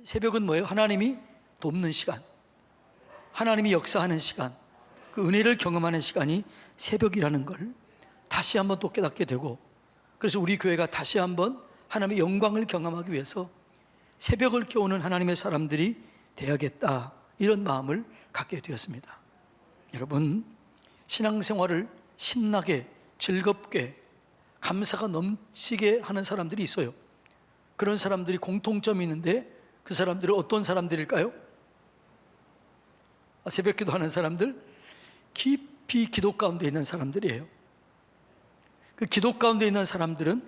새벽은 뭐예요? 하나님이 돕는 시간, 하나님이 역사하는 시간, 그 은혜를 경험하는 시간이 새벽이라는 걸 다시 한번 또 깨닫게 되고, 그래서 우리 교회가 다시 한번 하나님의 영광을 경험하기 위해서 새벽을 깨우는 하나님의 사람들이 되어야겠다, 이런 마음을 갖게 되었습니다. 여러분, 신앙생활을 신나게 즐겁게 감사가 넘치게 하는 사람들이 있어요. 그런 사람들이 공통점이 있는데 그 사람들은 어떤 사람들일까요? 새벽기도 하는 사람들, 깊이 기도 가운데 있는 사람들이에요. 그 기도 가운데 있는 사람들은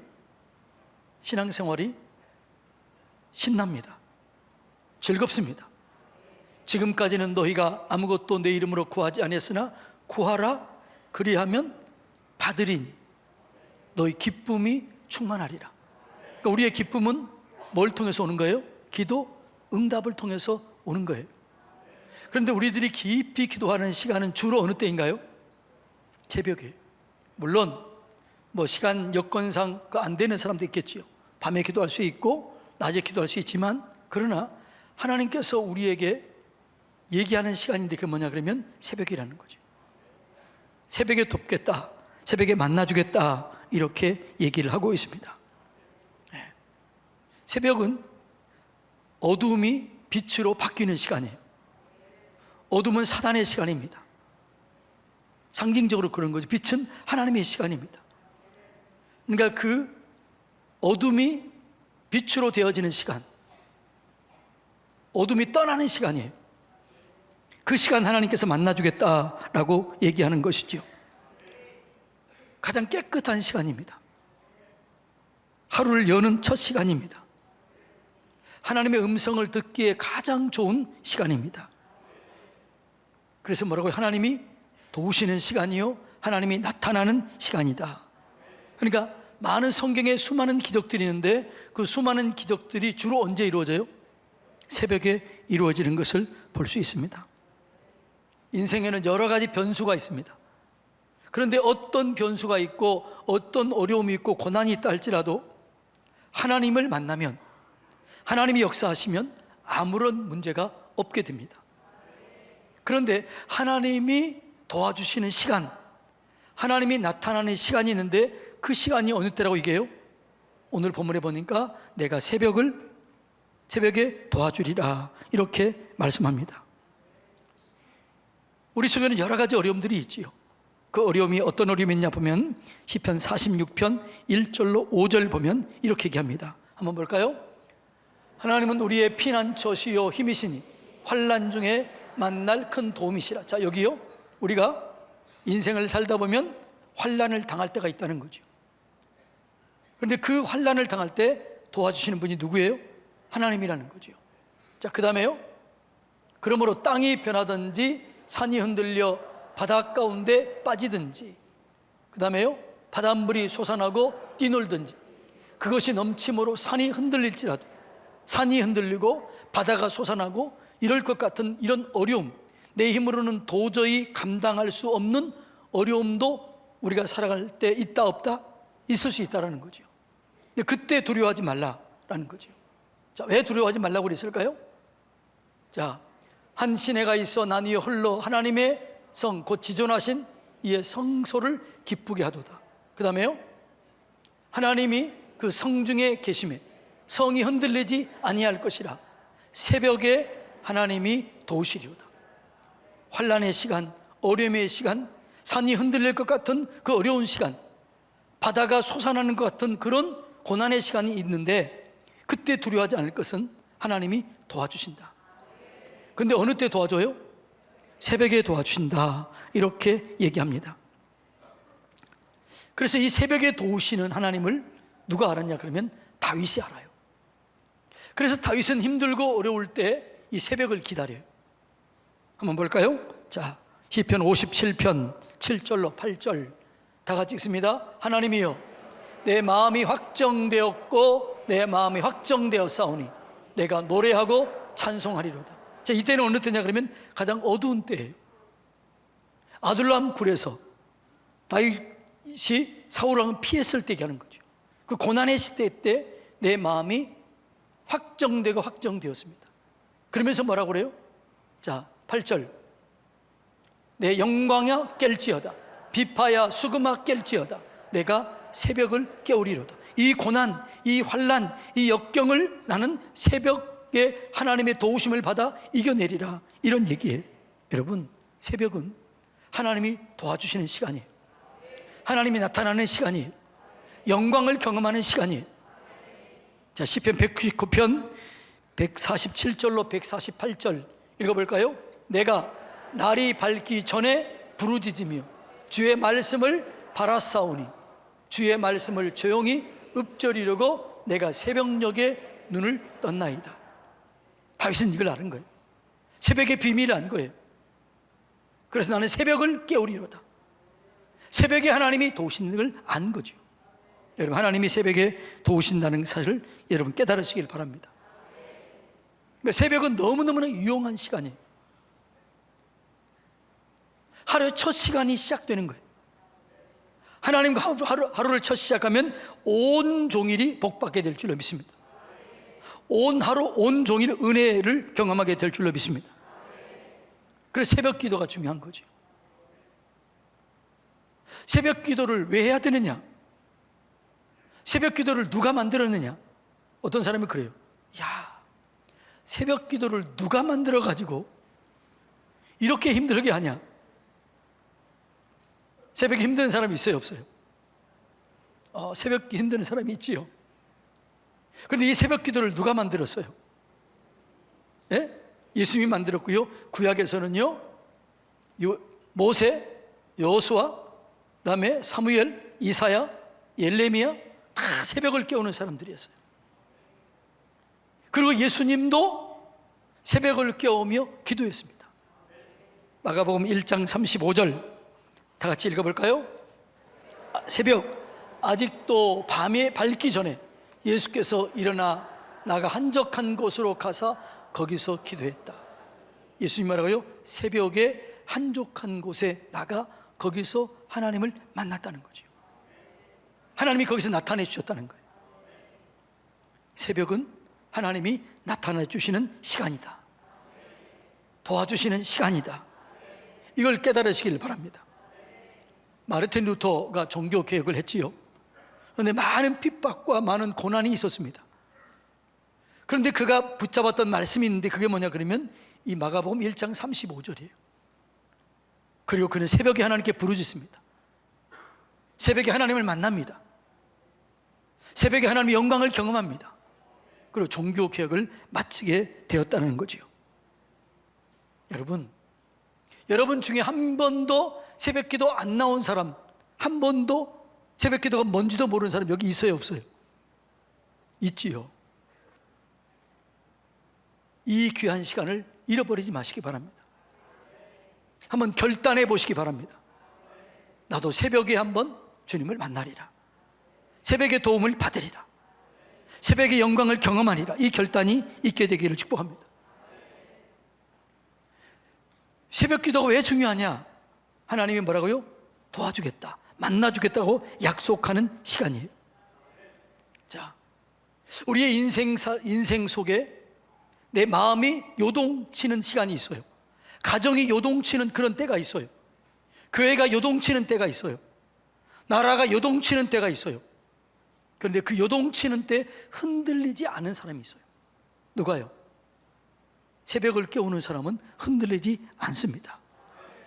신앙생활이 신납니다. 즐겁습니다. 지금까지는 너희가 아무것도 내 이름으로 구하지 아니했으나 구하라 그리하면 받으리니 너희 기쁨이 충만하리라. 그러니까 우리의 기쁨은 뭘 통해서 오는 거예요? 기도 응답을 통해서 오는 거예요. 그런데 우리들이 깊이 기도하는 시간은 주로 어느 때인가요? 새벽에. 물론 뭐 시간 여건상 안 되는 사람도 있겠지요. 밤에 기도할 수 있고 낮에 기도할 수 있지만, 그러나 하나님께서 우리에게 얘기하는 시간인데 그게 뭐냐 그러면 새벽이라는 거죠. 새벽에 돕겠다, 새벽에 만나주겠다, 이렇게 얘기를 하고 있습니다. 새벽은 어두움이 빛으로 바뀌는 시간이에요. 어둠은 사단의 시간입니다. 상징적으로 그런 거죠. 빛은 하나님의 시간입니다. 그러니까 그 어둠이 빛으로 되어지는 시간, 어둠이 떠나는 시간이에요. 그 시간 하나님께서 만나주겠다라고 얘기하는 것이죠. 가장 깨끗한 시간입니다. 하루를 여는 첫 시간입니다. 하나님의 음성을 듣기에 가장 좋은 시간입니다. 그래서 뭐라고요? 하나님이 도우시는 시간이요, 하나님이 나타나는 시간이다. 그러니까 많은 성경에 수많은 기적들이 있는데 그 수많은 기적들이 주로 언제 이루어져요? 새벽에 이루어지는 것을 볼 수 있습니다. 인생에는 여러 가지 변수가 있습니다. 그런데 어떤 변수가 있고 어떤 어려움이 있고 고난이 있다 할지라도 하나님을 만나면, 하나님이 역사하시면 아무런 문제가 없게 됩니다. 그런데 하나님이 도와주시는 시간, 하나님이 나타나는 시간이 있는데 그 시간이 어느 때라고 얘기해요? 오늘 본문에 보니까 내가 새벽에 도와주리라, 이렇게 말씀합니다. 우리 속에는 여러 가지 어려움들이 있지요. 그 어려움이 어떤 어려움이 있냐 보면 시편 46편 1절로 5절 보면 이렇게 얘기합니다. 한번 볼까요? 하나님은 우리의 피난처시요 힘이시니 환난 중에 만날 큰 도움이시라. 자, 여기요, 우리가 인생을 살다 보면 환난을 당할 때가 있다는 거죠. 그런데 그 환난을 당할 때 도와주시는 분이 누구예요? 하나님이라는 거죠. 자, 그 다음에요, 그러므로 땅이 변하든지 산이 흔들려 바다 가운데 빠지든지, 그 다음에요, 바닷물이 솟아나고 뛰놀든지, 그것이 넘침으로 산이 흔들릴지라도, 산이 흔들리고 바다가 솟아나고 이럴 것 같은 이런 어려움, 내 힘으로는 도저히 감당할 수 없는 어려움도 우리가 살아갈 때 있다 없다? 있을 수 있다는 거죠. 근데 그때 두려워하지 말라라는 거죠. 자, 왜 두려워하지 말라고 그랬을까요? 자, 한 시내가 있어 난 이 홀로 하나님의 성 곧 지존하신 이의 성소를 기쁘게 하도다. 그 다음에요, 하나님이 그 성중에 계심에 성이 흔들리지 아니할 것이라. 새벽에 하나님이 도우시리로다. 환난의 시간, 어려움의 시간, 산이 흔들릴 것 같은 그 어려운 시간, 바다가 솟아나는 것 같은 그런 고난의 시간이 있는데 그때 두려워하지 않을 것은 하나님이 도와주신다. 근데 어느 때 도와줘요? 새벽에 도와주신다, 이렇게 얘기합니다. 그래서 이 새벽에 도우시는 하나님을 누가 알았냐 그러면 다윗이 알아요. 그래서 다윗은 힘들고 어려울 때 이 새벽을 기다려요. 한번 볼까요? 자, 시편 57편 7절로 8절 다 같이 읽습니다. 하나님이여, 내 마음이 확정되었고 내 마음이 확정되었사오니 내가 노래하고 찬송하리로다. 자, 이때는 어느 때냐 그러면 가장 어두운 때예요. 아둘람 굴에서 다윗이 사울왕을 피했을 때 얘기하는 거죠. 그 고난의 시대 때 내 마음이 확정되고 확정되었습니다. 그러면서 뭐라고 그래요? 자, 8절. 내 영광야 깰지어다. 비파야 수금아 깰지어다. 내가 새벽을 깨우리로다. 이 고난, 이 환난, 이 역경을 나는 새벽에 하나님의 도우심을 받아 이겨내리라. 이런 얘기예요. 여러분, 새벽은 하나님이 도와주시는 시간이에요. 하나님이 나타나는 시간이에요. 영광을 경험하는 시간이에요. 자, 시편 199편 147절로 148절 읽어볼까요? 내가 날이 밝기 전에 부르짖으며 주의 말씀을 바라싸우니 주의 말씀을 조용히 읊조리려고 내가 새벽녘에 눈을 떴나이다. 다윗은 이걸 아는 거예요. 새벽의 비밀을 안 거예요. 그래서 나는 새벽을 깨우리로다. 새벽에 하나님이 도우시는 걸 안 거죠. 여러분, 하나님이 새벽에 도우신다는 사실을 여러분 깨달으시길 바랍니다. 그러니까 새벽은 너무너무나 유용한 시간이에요. 하루의 첫 시간이 시작되는 거예요. 하나님과 하루를 첫 시작하면 온 종일이 복받게 될 줄로 믿습니다. 온 하루 온 종일 은혜를 경험하게 될 줄로 믿습니다. 그래서 새벽 기도가 중요한 거죠. 새벽 기도를 왜 해야 되느냐? 새벽 기도를 누가 만들었느냐? 어떤 사람이 그래요. 야, 새벽 기도를 누가 만들어가지고 이렇게 힘들게 하냐? 새벽에 힘든 사람이 있어요, 없어요? 새벽 힘든 사람이 있지요. 그런데 이 새벽 기도를 누가 만들었어요? 예? 예수님이 만들었고요. 구약에서는요, 모세, 여호수아, 그다음에 사무엘, 이사야, 예레미야 다 새벽을 깨우는 사람들이었어요. 그리고 예수님도 새벽을 깨우며 기도했습니다. 마가복음 1장 35절 다 같이 읽어볼까요? 새벽 아직도 밤이 밝기 전에 예수께서 일어나 나가 한적한 곳으로 가서 거기서 기도했다. 예수님 말하고요, 새벽에 한적한 곳에 나가 거기서 하나님을 만났다는 거죠. 하나님이 거기서 나타내 주셨다는 거예요. 새벽은 하나님이 나타내 주시는 시간이다. 도와주시는 시간이다. 이걸 깨달으시길 바랍니다. 마르틴 루터가 종교 개혁을 했지요. 그런데 많은 핍박과 많은 고난이 있었습니다. 그런데 그가 붙잡았던 말씀이 있는데 그게 뭐냐 그러면 이 마가복음 1장 35절이에요. 그리고 그는 새벽에 하나님께 부르짖습니다. 새벽에 하나님을 만납니다. 새벽에 하나님의 영광을 경험합니다. 그리고 종교 개혁을 마치게 되었다는 거지요. 여러분 중에 한 번도 새벽 기도 안 나온 사람, 한 번도 새벽 기도가 뭔지도 모르는 사람 여기 있어요, 없어요? 있지요. 이 귀한 시간을 잃어버리지 마시기 바랍니다. 한번 결단해 보시기 바랍니다. 나도 새벽에 한번 주님을 만나리라. 새벽의 도움을 받으리라. 새벽의 영광을 경험하리라. 이 결단이 있게 되기를 축복합니다. 새벽 기도가 왜 중요하냐? 하나님이 뭐라고요? 도와주겠다, 만나주겠다고 약속하는 시간이에요. 자, 우리의 인생 속에 내 마음이 요동치는 시간이 있어요. 가정이 요동치는 그런 때가 있어요. 교회가 요동치는 때가 있어요. 나라가 요동치는 때가 있어요. 그런데 그 요동치는 때 흔들리지 않은 사람이 있어요. 누가요? 새벽을 깨우는 사람은 흔들리지 않습니다.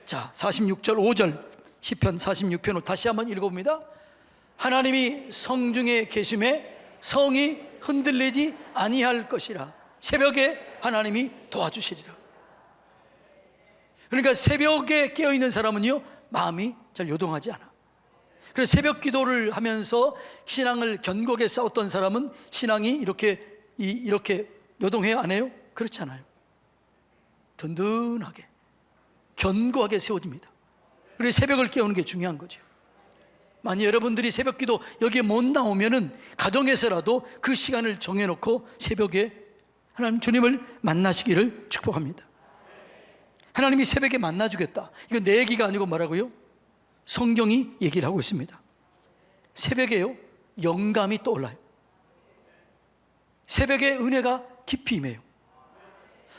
자, 46절 5절 시편 46편 5 다시 한번 읽어봅니다. 하나님이 성중에 계심에 성이 흔들리지 아니할 것이라. 새벽에 하나님이 도와주시리라. 그러니까 새벽에 깨어있는 사람은요, 마음이 잘 요동하지 않아. 그래서 새벽 기도를 하면서 신앙을 견고하게 싸웠던 사람은 신앙이 이렇게 요동해요, 안 해요? 그렇지 않아요. 든든하게 견고하게 세워집니다. 그래서 새벽을 깨우는 게 중요한 거죠. 만약 여러분들이 새벽 기도 여기에 못 나오면은 가정에서라도 그 시간을 정해놓고 새벽에 하나님 주님을 만나시기를 축복합니다. 하나님이 새벽에 만나주겠다. 이건 내 얘기가 아니고 뭐라고요? 성경이 얘기를 하고 있습니다. 새벽에요, 영감이 떠올라요. 새벽에 은혜가 깊이 임해요.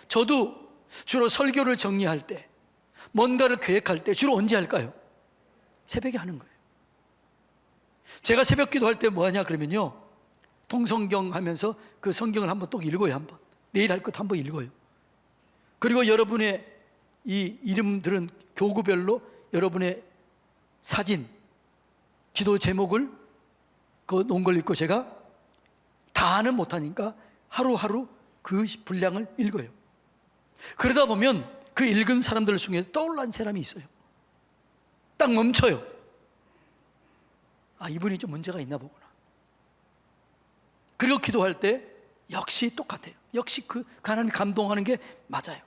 저도 주로 설교를 정리할 때, 뭔가를 계획할 때 주로 언제 할까요? 새벽에 하는 거예요. 제가 새벽 기도할 때 뭐 하냐 그러면요, 통성경 하면서 그 성경을 한번 또 읽어요. 한번 내일 할 것 한번 읽어요. 그리고 여러분의 이 이름들은 교구별로 여러분의 사진, 기도 제목을 놓은 걸 읽고, 제가 다는 못하니까 하루하루 그 분량을 읽어요. 그러다 보면 그 읽은 사람들 중에 떠올란 사람이 있어요. 딱 멈춰요. 아, 이분이 좀 문제가 있나 보구나. 그리고 기도할 때 역시 똑같아요. 역시 그 하나님 감동하는 게 맞아요.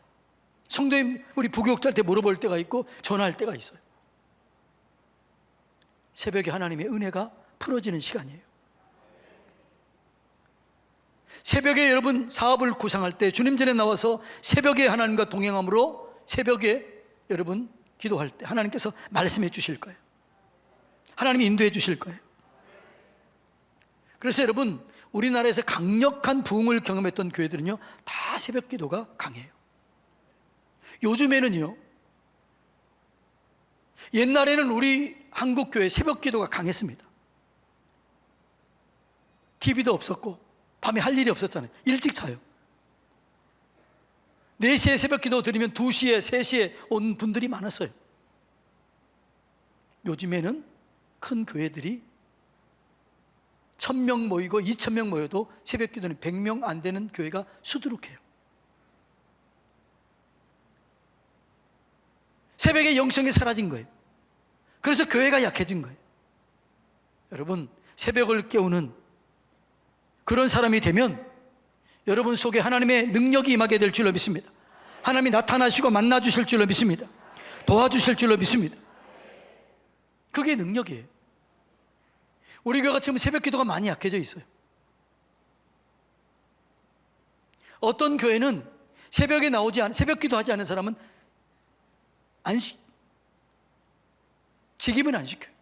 성도님, 우리 부교육자한테 물어볼 때가 있고 전화할 때가 있어요. 새벽에 하나님의 은혜가 풀어지는 시간이에요. 새벽에 여러분 사업을 구상할 때 주님 전에 나와서 새벽에 하나님과 동행함으로 새벽에 여러분 기도할 때 하나님께서 말씀해 주실 거예요. 하나님이 인도해 주실 거예요. 그래서 여러분, 우리나라에서 강력한 부흥을 경험했던 교회들은요, 다 새벽 기도가 강해요. 요즘에는요, 옛날에는 우리 한국 교회 새벽 기도가 강했습니다. TV도 없었고 밤에 할 일이 없었잖아요. 일찍 자요. 4시에 새벽 기도 드리면 2시에 3시에 온 분들이 많았어요. 요즘에는 큰 교회들이 1000명 모이고 2000명 모여도 새벽 기도는 100명 안 되는 교회가 수두룩해요. 새벽에 영성이 사라진 거예요. 그래서 교회가 약해진 거예요. 여러분, 새벽을 깨우는 그런 사람이 되면 여러분 속에 하나님의 능력이 임하게 될 줄로 믿습니다. 하나님이 나타나시고 만나 주실 줄로 믿습니다. 도와주실 줄로 믿습니다. 그게 능력이에요. 우리 교회가 지금 새벽 기도가 많이 약해져 있어요. 어떤 교회는 새벽에 새벽 기도하지 않은 사람은 직임은 안 시켜요.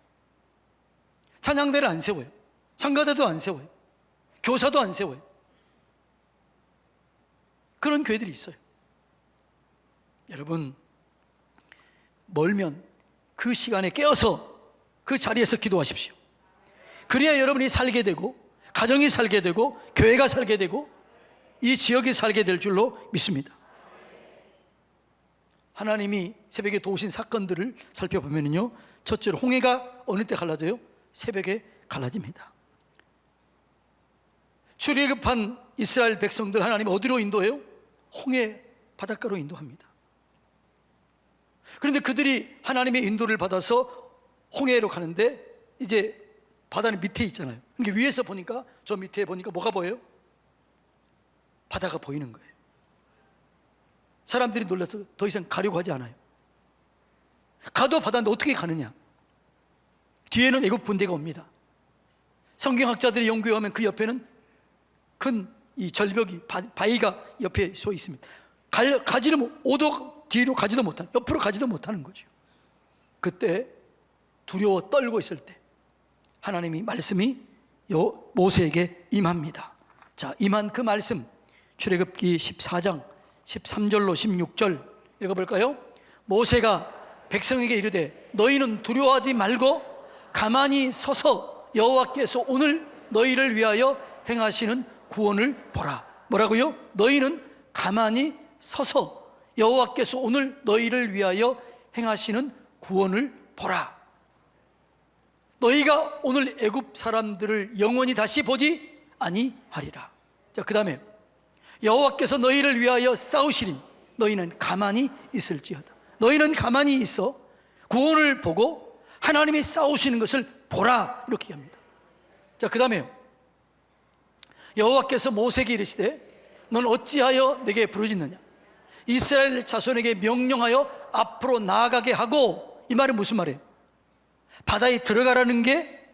찬양대를 안 세워요. 성가대도 안 세워요. 교사도 안 세워요. 그런 교회들이 있어요. 여러분, 멀면 그 시간에 깨어서 그 자리에서 기도하십시오. 그래야 여러분이 살게 되고, 가정이 살게 되고, 교회가 살게 되고, 이 지역이 살게 될 줄로 믿습니다. 하나님이 새벽에 도우신 사건들을 살펴보면요, 첫째로 홍해가 어느 때 갈라져요? 새벽에 갈라집니다. 출애굽한 이스라엘 백성들 하나님 어디로 인도해요? 홍해 바닷가로 인도합니다. 그런데 그들이 하나님의 인도를 받아서 홍해로 가는데 이제 바다는 밑에 있잖아요. 그러니까 위에서 보니까, 저 밑에 보니까 뭐가 보여요? 바다가 보이는 거예요. 사람들이 놀라서 더 이상 가려고 하지 않아요. 가도 바다인데 어떻게 가느냐? 뒤에는 애굽 군대가 옵니다. 성경학자들이 연구해 보면 그 옆에는 큰 이 절벽이, 바위가 옆에 서 있습니다. 가지는 오도 뒤로 가지도 못하는, 옆으로 가지도 못하는 거죠. 그때 두려워 떨고 있을 때 하나님이 말씀이 모세에게 임합니다. 자, 임한 그 말씀, 출애굽기 14장 13절로 16절 읽어볼까요? 모세가 백성에게 이르되 너희는 두려워하지 말고 가만히 서서 여호와께서 오늘 너희를 위하여 행하시는 구원을 보라. 뭐라고요? 너희는 가만히 서서 여호와께서 오늘 너희를 위하여 행하시는 구원을 보라. 너희가 오늘 애굽 사람들을 영원히 다시 보지 아니하리라. 자, 그 다음에 여호와께서 너희를 위하여 싸우시리니 너희는 가만히 있을지어다. 너희는 가만히 있어 구원을 보고 하나님이 싸우시는 것을 보라. 이렇게 합니다. 자, 그 다음에요, 여호와께서 모세에게 이르시되 넌 어찌하여 내게 부르짖느냐? 이스라엘 자손에게 명령하여 앞으로 나아가게 하고. 이 말은 무슨 말이에요? 바다에 들어가라는 게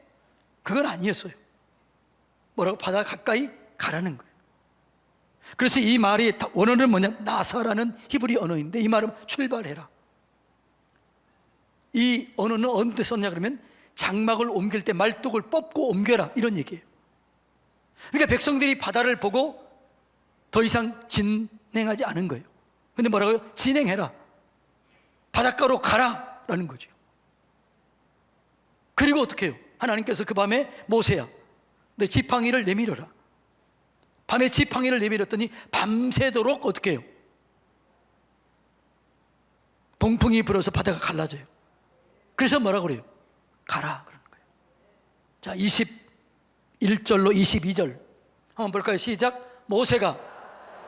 그건 아니었어요. 뭐라고? 바다 가까이 가라는 거예요. 그래서 이 말이 원어는 뭐냐? 나사라는 히브리 언어인데 이 말은 출발해라. 이 언어는 어느 때 썼냐 그러면 장막을 옮길 때 말뚝을 뽑고 옮겨라, 이런 얘기예요. 그러니까 백성들이 바다를 보고 더 이상 진행하지 않은 거예요. 근데 뭐라고요? 진행해라. 바닷가로 가라 라는 거죠. 그리고 어떻게 해요? 하나님께서 그 밤에 모세야, 내 지팡이를 내밀어라. 밤에 지팡이를 내밀었더니 밤새도록 어떻게 해요? 동풍이 불어서 바다가 갈라져요. 그래서 뭐라고 그래요? 가라 그러는 거예요. 자, 21절로 22절 한번 볼까요? 시작. 모세가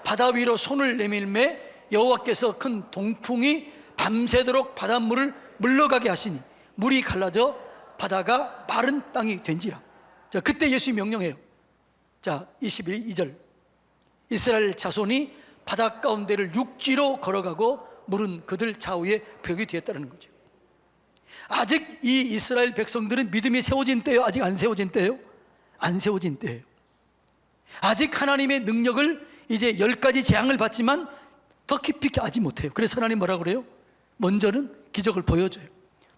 바다 위로 손을 내밀매 여호와께서 큰 동풍이 밤새도록 바닷물을 물러가게 하시니 물이 갈라져 바다가 마른 땅이 된지라. 자, 그때 예수님이 명령해요. 자, 22절. 이스라엘 자손이 바다 가운데를 육지로 걸어가고 물은 그들 좌우에 벽이 되었다는 거죠. 아직 이 이스라엘 백성들은 믿음이 세워진 때예요? 아직 안 세워진 때예요? 안 세워진 때예요. 아직 하나님의 능력을 이제 10가지 재앙을 받지만 더 깊이 가지 못해요. 그래서 하나님 뭐라고 그래요? 먼저는 기적을 보여줘요.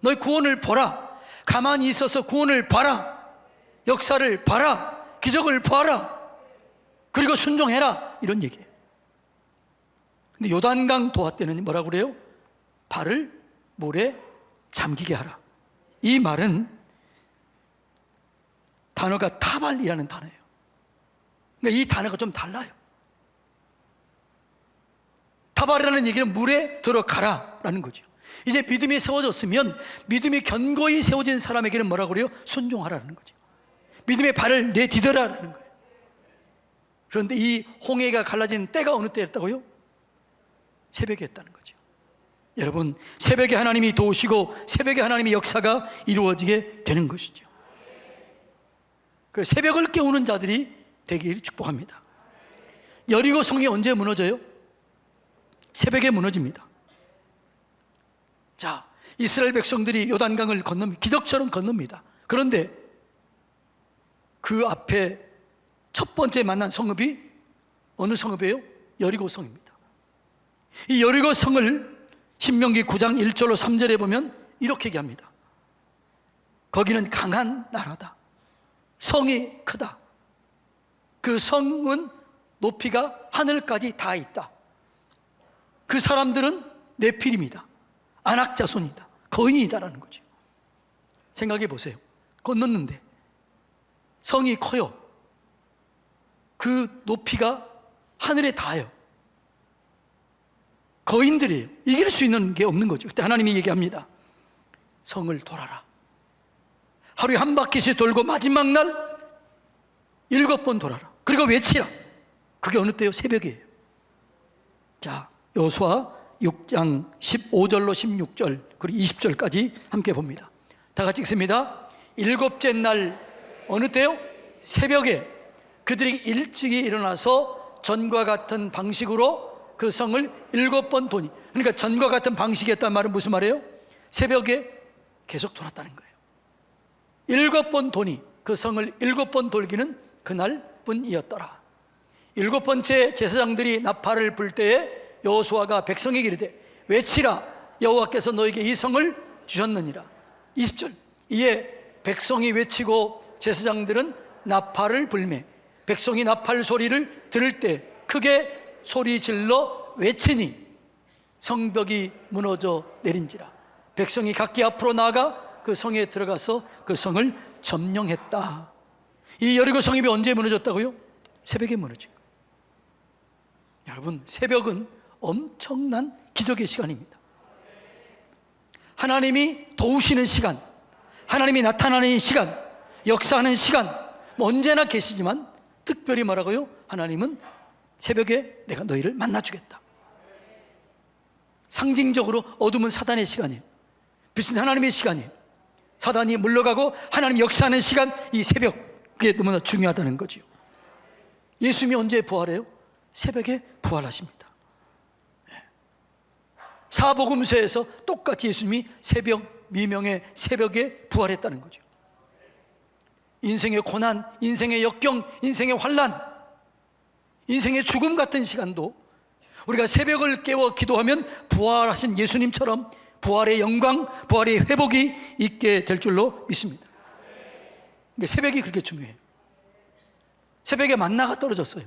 너희 구원을 보라. 가만히 있어서 구원을 봐라. 역사를 봐라. 기적을 봐라. 그리고 순종해라. 이런 얘기예요. 근데 요단강 도하 때는 뭐라고 그래요? 발을 물에 잠기게 하라. 이 말은 단어가 타발이라는 단어예요. 그러니까 이 단어가 좀 달라요. 타발이라는 얘기는 물에 들어가라 라는 거죠. 이제 믿음이 세워졌으면 믿음이 견고히 세워진 사람에게는 뭐라고 그래요? 순종하라는 거죠. 믿음의 발을 내디뎌라라는 거예요. 그런데 이 홍해가 갈라진 때가 어느 때였다고요? 새벽이었다는 거죠. 여러분, 새벽에 하나님이 도우시고 새벽에 하나님의 역사가 이루어지게 되는 것이죠. 그 새벽을 깨우는 자들이 되기를 축복합니다. 여리고 성이 언제 무너져요? 새벽에 무너집니다. 자, 이스라엘 백성들이 요단강을 기적처럼 건넙니다. 그런데 그 앞에 첫 번째 만난 성읍이 어느 성읍이에요? 여리고 성입니다. 이 여리고 성을 신명기 9장 1절로 3절에 보면 이렇게 얘기합니다. 거기는 강한 나라다. 성이 크다. 그 성은 높이가 하늘까지 다 있다. 그 사람들은 네피림이다. 안악자손이다. 거인이다라는 거죠. 생각해 보세요. 건넜는데 성이 커요. 그 높이가 하늘에 닿아요. 거인들이에요. 이길 수 있는 게 없는 거죠. 그때 하나님이 얘기합니다. 성을 돌아라. 하루에 한 바퀴씩 돌고 마지막 날 7번 돌아라. 그리고 외치라. 그게 어느 때요? 새벽이에요. 자, 여호수아 6장 15절로 16절 그리고 20절까지 함께 봅니다. 다 같이 읽습니다. 7째 날 어느 때요? 새벽에 그들이 일찍이 일어나서 전과 같은 방식으로 그 성을 7번 도니. 그러니까 전과 같은 방식이었단 말은 무슨 말이에요? 새벽에 계속 돌았다는 거예요. 7번 도니. 그 성을 7번 돌기는 그날뿐이었더라. 7번째 제사장들이 나팔을 불 때에 여호수아가 백성에게 이르되 외치라. 여호와께서 너에게 이 성을 주셨느니라. 20절. 이에 백성이 외치고 제사장들은 나팔을 불매 백성이 나팔 소리를 들을 때 크게 소리 질러 외치니 성벽이 무너져 내린지라. 백성이 각기 앞으로 나아가 그 성에 들어가서 그 성을 점령했다. 이 여리고 성읍이 언제 무너졌다고요? 새벽에 무너진 거예요. 여러분, 새벽은 엄청난 기적의 시간입니다. 하나님이 도우시는 시간, 하나님이 나타나는 시간, 역사하는 시간, 언제나 계시지만 특별히 뭐라고요? 하나님은 새벽에 내가 너희를 만나주겠다. 상징적으로 어둠은 사단의 시간이에요. 빛은 하나님의 시간이에요. 사단이 물러가고 하나님이 역사하는 시간, 이 새벽, 그게 너무나 중요하다는 거죠. 예수님이 언제 부활해요? 새벽에 부활하십니다. 사복음서에서 똑같이 예수님이 새벽, 미명의 새벽에 부활했다는 거죠. 인생의 고난, 인생의 역경, 인생의 환난, 인생의 죽음 같은 시간도 우리가 새벽을 깨워 기도하면 부활하신 예수님처럼 부활의 영광, 부활의 회복이 있게 될 줄로 믿습니다. 근데 새벽이 그렇게 중요해요. 새벽에 만나가 떨어졌어요.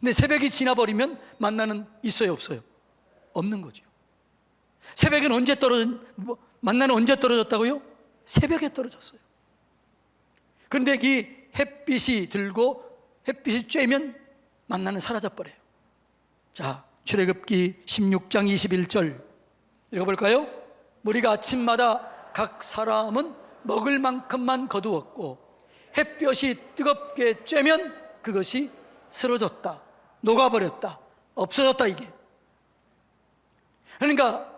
근데 새벽이 지나버리면 만나는 있어요, 없어요? 없는 거죠. 새벽은 언제 만나는 언제 떨어졌다고요? 새벽에 떨어졌어요. 그런데 이 햇빛이 들고 햇빛이 쬐면 만나는 사라져버려요. 자, 출애굽기 16장 21절 읽어볼까요? 우리가 아침마다 각 사람은 먹을 만큼만 거두었고 햇볕이 뜨겁게 쬐면 그것이 쓰러졌다, 녹아버렸다, 없어졌다. 이게 그러니까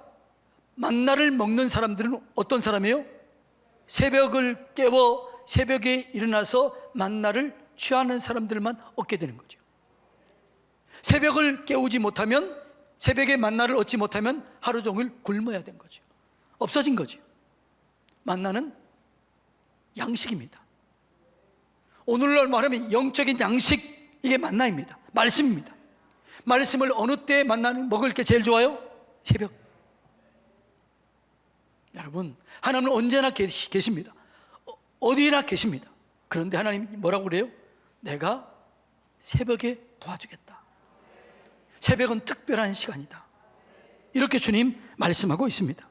만나를 먹는 사람들은 어떤 사람이에요? 새벽을 깨워 새벽에 일어나서 만나를 취하는 사람들만 얻게 되는 거죠. 새벽을 깨우지 못하면, 새벽에 만나를 얻지 못하면 하루 종일 굶어야 된 거죠. 없어진 거죠. 만나는 양식입니다. 오늘날 말하면 영적인 양식, 이게 만나입니다. 말씀입니다. 말씀을 어느 때 먹을 게 제일 좋아요? 새벽. 여러분, 하나님은 언제나 계십니다. 어디나 계십니다. 그런데 하나님이 뭐라고 그래요? 내가 새벽에 도와주겠다. 새벽은 특별한 시간이다. 이렇게 주님 말씀하고 있습니다.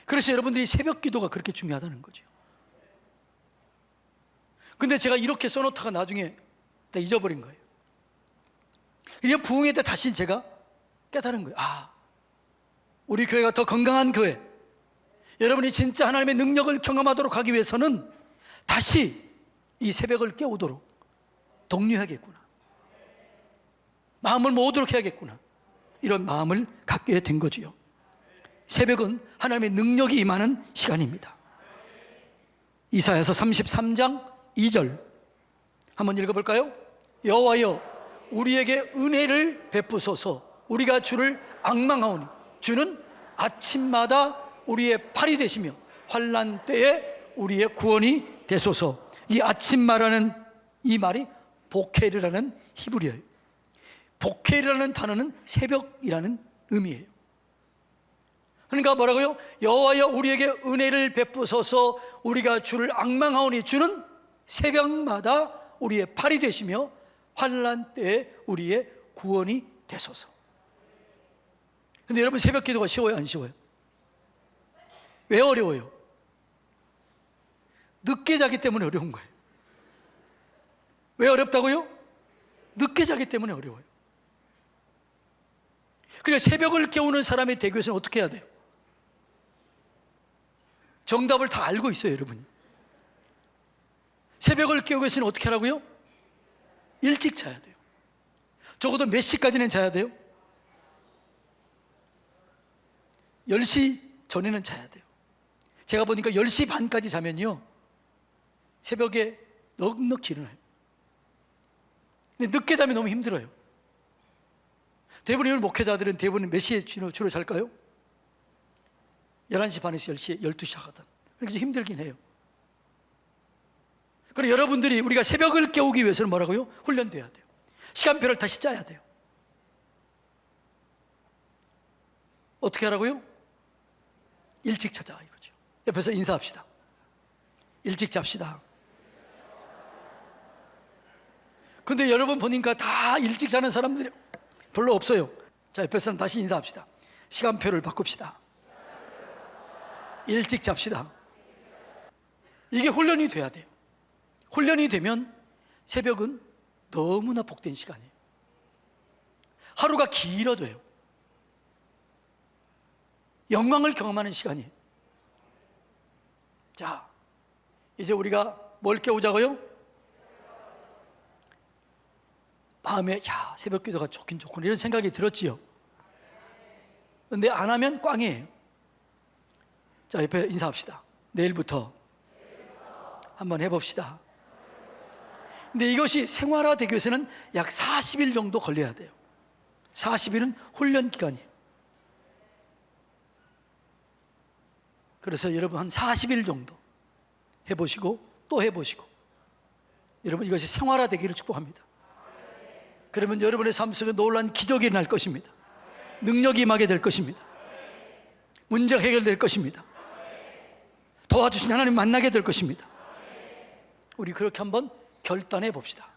그래서 여러분들이 새벽 기도가 그렇게 중요하다는 거죠. 근데 제가 이렇게 써놓다가 나중에 다 잊어버린 거예요. 이게 부흥회 때 다시 제가 깨달은 거예요. 아, 우리 교회가 더 건강한 교회, 여러분이 진짜 하나님의 능력을 경험하도록 하기 위해서는 다시 이 새벽을 깨우도록 독려해야겠구나, 마음을 모으도록 해야겠구나, 이런 마음을 갖게 된 거지요. 새벽은 하나님의 능력이 임하는 시간입니다. 이사야서 33장 2절 한번 읽어볼까요? 여호와여, 우리에게 은혜를 베푸소서. 우리가 주를 앙망하오니 주는 아침마다 우리의 팔이 되시며 환난 때에 우리의 구원이 되소서. 이 아침마라는 이 말이 보케르라는 히브리어예요. 보케르라는 단어는 새벽이라는 의미예요. 그러니까 뭐라고요? 여호와여, 우리에게 은혜를 베푸소서. 우리가 주를 앙망하오니 주는 새벽마다 우리의 팔이 되시며 환난 때에 우리의 구원이 되소서. 근데 여러분, 새벽 기도가 쉬워요, 안 쉬워요? 왜 어려워요? 늦게 자기 때문에 어려운 거예요. 왜 어렵다고요? 늦게 자기 때문에 어려워요. 그래서 새벽을 깨우는 사람이 되기 위해서는 어떻게 해야 돼요? 정답을 다 알고 있어요, 여러분이. 새벽을 깨우기 위해서는 어떻게 하라고요? 일찍 자야 돼요. 적어도 몇 시까지는 자야 돼요? 10시 전에는 자야 돼요. 제가 보니까 10시 반까지 자면요, 새벽에 넉넉히 일어나요. 근데 늦게 자면 너무 힘들어요. 대부분의 목회자들은 대부분 몇 시에 주로 잘까요? 11시 반에서 10시에 12시 하거든. 그러니까 좀 힘들긴 해요. 그럼 여러분들이, 우리가 새벽을 깨우기 위해서는 뭐라고요? 훈련돼야 돼요. 시간표를 다시 짜야 돼요. 어떻게 하라고요? 일찍 자자, 이거죠. 옆에서 인사합시다. 일찍 잡시다. 근데 여러분 보니까 다 일찍 자는 사람들이 별로 없어요. 자, 옆에서 다시 인사합시다. 시간표를 바꿉시다. 일찍 잡시다. 이게 훈련이 돼야 돼요. 훈련이 되면 새벽은 너무나 복된 시간이에요. 하루가 길어져요. 영광을 경험하는 시간이에요. 자, 이제 우리가 뭘 깨우자고요? 마음에, 야, 새벽 기도가 좋긴 좋구나, 이런 생각이 들었지요. 근데 안 하면 꽝이에요. 자, 옆에 인사합시다. 내일부터 한번 해봅시다. 근데 이것이 생활화되기 위해서는 약 40일 정도 걸려야 돼요. 40일은 훈련 기간이에요. 그래서 여러분 한 40일 정도 해보시고 또 해보시고, 여러분 이것이 생활화되기를 축복합니다. 그러면 여러분의 삶 속에 놀라운 기적이 일어날 것입니다. 능력이 임하게 될 것입니다. 문제가 해결될 것입니다. 도와주신 하나님 만나게 될 것입니다. 우리 그렇게 한번 결단해 봅시다.